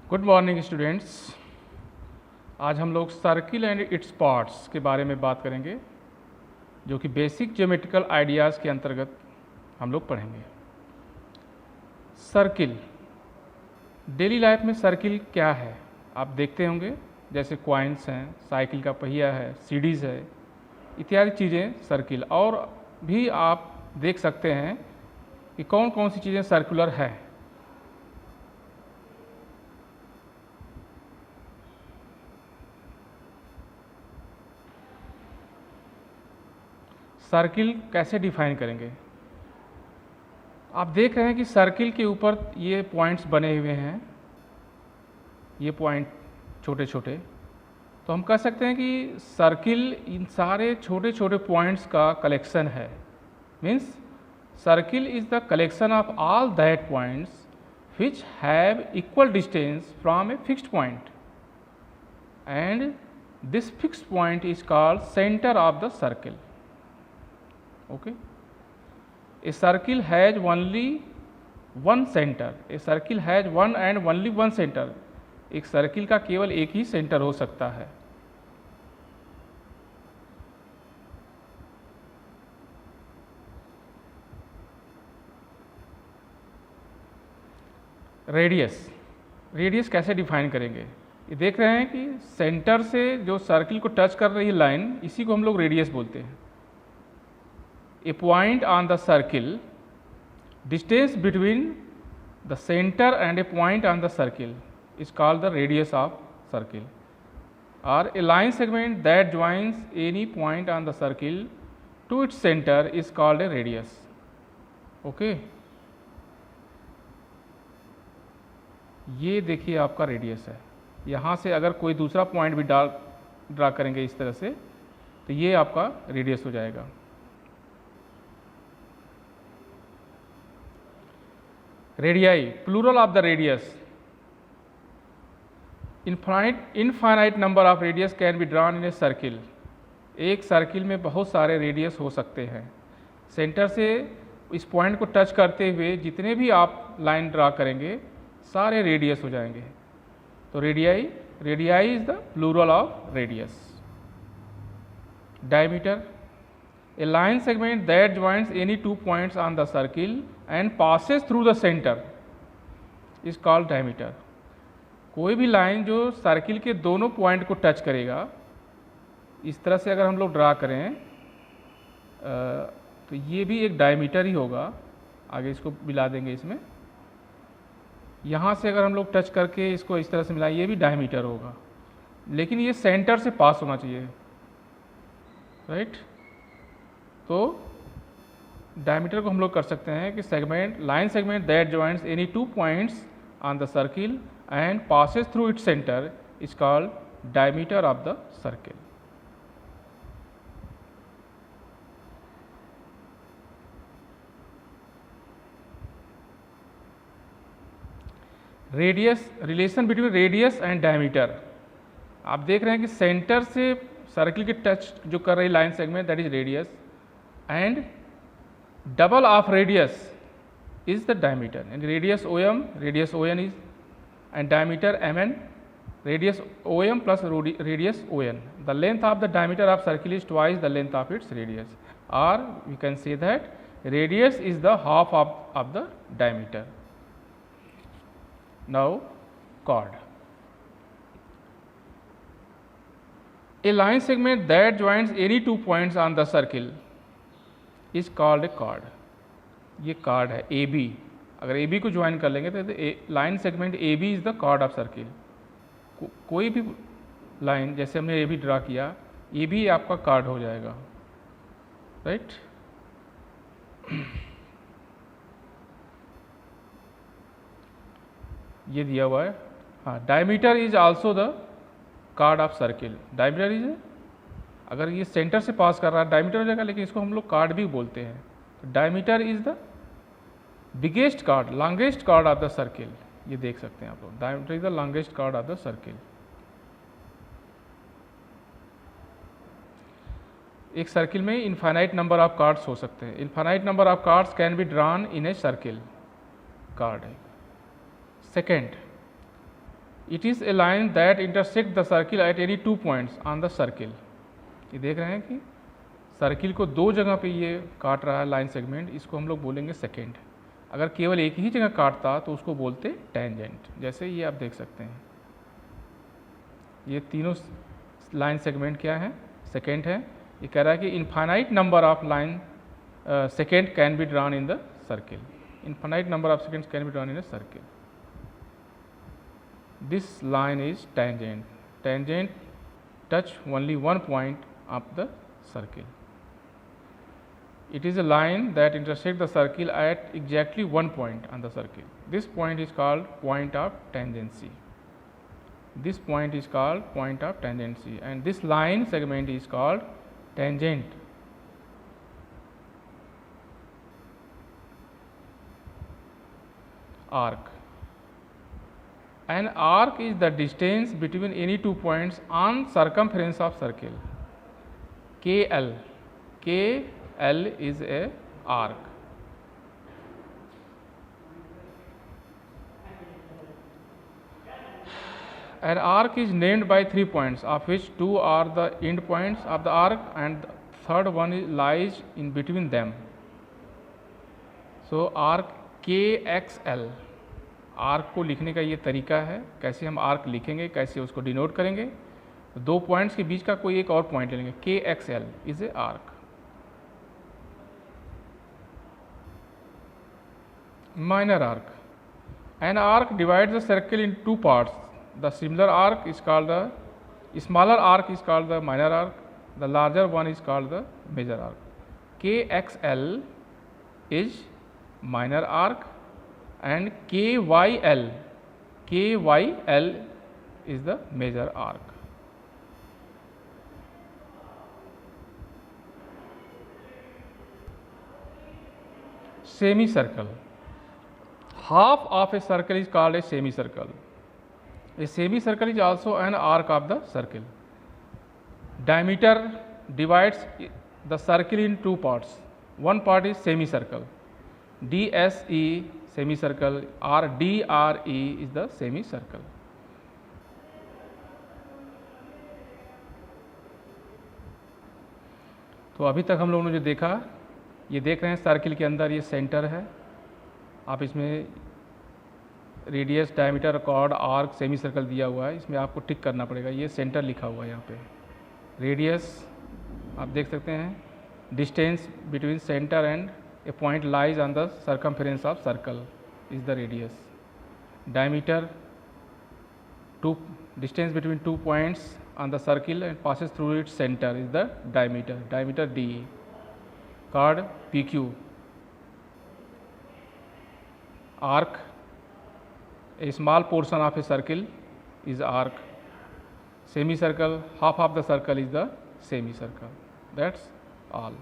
Good morning students. आज हम लोग सर्किल एंड इट्स पार्ट्स के बारे में बात करेंगे, जो कि बेसिक ज्योमेट्रिकल आइडियाज़ के अंतर्गत हम लोग पढ़ेंगे। सर्किल, डेली लाइफ में सर्किल क्या है आप देखते होंगे, जैसे कॉइन्स हैं, साइकिल का पहिया है, सीढ़ीज़ है, इत्यादि चीज़ें सर्किल। और भी आप देख सकते हैं कि कौन कौन सी चीज़ें सर्कुलर है। सर्किल कैसे डिफाइन करेंगे? आप देख रहे हैं कि सर्किल के ऊपर ये पॉइंट्स बने हुए हैं, ये पॉइंट छोटे छोटे। तो हम कह सकते हैं कि सर्किल इन सारे छोटे छोटे पॉइंट्स का कलेक्शन है। Means circle is the collection of all that points which have equal distance from a fixed point, and this fixed point is called centre of the circle. Okay, a circle has only one center. A circle has one and only one center. एक circle का केवल एक ही centre हो सकता है। Radius, radius कैसे define करेंगे? ये देख रहे हैं कि सेंटर से जो सर्किल को टच कर रही है लाइन, इसी को हम लोग रेडियस बोलते हैं। A point on the circle, distance between the center and a point on the circle is called the radius of circle, or a line segment that joins any point on the circle to its center is called a radius. Okay, ये देखिए आपका radius है। यहाँ से अगर कोई दूसरा point भी ड्रा करेंगे इस तरह से, तो ये आपका रेडियस हो जाएगा। Radii, plural of the radius. Infinite number of radius can be drawn in a circle. एक सर्किल में बहुत सारे रेडियस हो सकते हैं। सेंटर से इस पॉइंट को टच करते हुए जितने भी आप लाइन ड्रा करेंगे, सारे रेडियस हो जाएंगे। तो radii, radii is the plural of radius. Diameter, a line segment that joins any two points on the circle and passes through the center is called diameter. कोई भी लाइन जो circle के दोनों पॉइंट को touch करेगा, इस तरह से अगर हम लोग ड्रा करें तो ये भी एक डायमीटर ही होगा। आगे इसको मिला देंगे इसमें। यहाँ से अगर हम लोग टच करके इसको इस तरह से मिलाएं, ये भी डायमीटर होगा, लेकिन ये सेंटर से पास होना चाहिए, राइट? तो डायमीटर को हम लोग कर सकते हैं कि segment, line segment that joints any two points on the circle and passes through its centre is called diameter of the circle. Radius, relation between radius and diameter. आप देख रहे हैं कि सेंटर से सर्किल के टच जो कर रही line segment, that is radius, and double of radius is the diameter, and radius OM, radius ON is, and diameter MN, radius OM plus radius ON. The length of the diameter of circle is twice the length of its radius, or we can say that radius is the half of the diameter. Now chord, a line segment that joins any two points on the circle is called a card. ये card है A B. अगर A B को join कर लेंगे तो line segment A B is the chord of circle. कोई भी line, जैसे हमने ए बी ड्रा किया, ए बी आपका कार्ड हो जाएगा, राइट? ये दिया हुआ है। हाँ, diameter is also the chord of circle. Diameter is, अगर ये सेंटर से पास कर रहा है डायमीटर हो जाएगा, लेकिन इसको हम लोग कार्ड भी बोलते हैं। तो diameter is the biggest chord, longest chord of the circle. ये देख सकते हैं आप लोग, diameter is the longest chord of the circle. एक सर्किल में इनफाइनाइट नंबर ऑफ कार्ड्स हो सकते हैं। Infinite number of chords can be drawn in a circle. Chord है। Second, it is a line that intersect the circle at any 2 points on the circle. ये देख रहे हैं कि सर्किल को 2 जगह पे ये काट रहा है लाइन सेगमेंट, इसको हम लोग बोलेंगे सेकेंड। अगर केवल एक ही जगह काटता तो उसको बोलते टेंजेंट। जैसे ये आप देख सकते हैं, ये तीनों लाइन सेगमेंट क्या है, सेकेंड है। ये कह रहा है कि infinite number of line second can be drawn in the circle. Infinite number of seconds can be drawn in a circle. This line is tangent. Tangent touch only one point of the circle. It is a line that intersects the circle at exactly one point on the circle. This point is called point of tangency. This point is called point of tangency, and this line segment is called tangent. Arc. An arc is the distance between any 2 points on circumference of circle. KL. KL is a arc. An arc is named by 3 points, of which 2 are the end points of the arc and the third one lies in between them. So arc KXL. Arc को लिखने का ये तरीका है, कैसे हम arc लिखेंगे, कैसे उसको डिनोट करेंगे। 2 पॉइंट्स के बीच का कोई एक और पॉइंट ले लेंगे, KXL is a arc. Minor arc. An arc divides the circle in 2 parts. The similar arc is called the smaller arc is called the minor arc, the larger one is called the major arc. KXL is minor arc and KYL is the major arc. Semicircle. Half of a circle is called a semicircle. A semicircle is also an arc of the circle. Diameter divides the circle in 2 parts. One part is semicircle. DSE semicircle or DRE is the semicircle. तो अभी तक हम लोगों ने जो देखा, ये देख रहे हैं सर्किल के अंदर ये सेंटर है। आप इसमें radius, diameter, chord, arc, semi circle दिया हुआ है, इसमें आपको टिक करना पड़ेगा। ये सेंटर लिखा हुआ है यहाँ पे। रेडियस आप देख सकते हैं, distance between centre and a point lies on the circumference of circle is the radius. Diameter, distance between 2 points on the circle and passes through its center is the diameter. Diameter D. Chord PQ. Arc, a small portion of a circle is arc. Semicircle, half of the circle is the semicircle. That's all.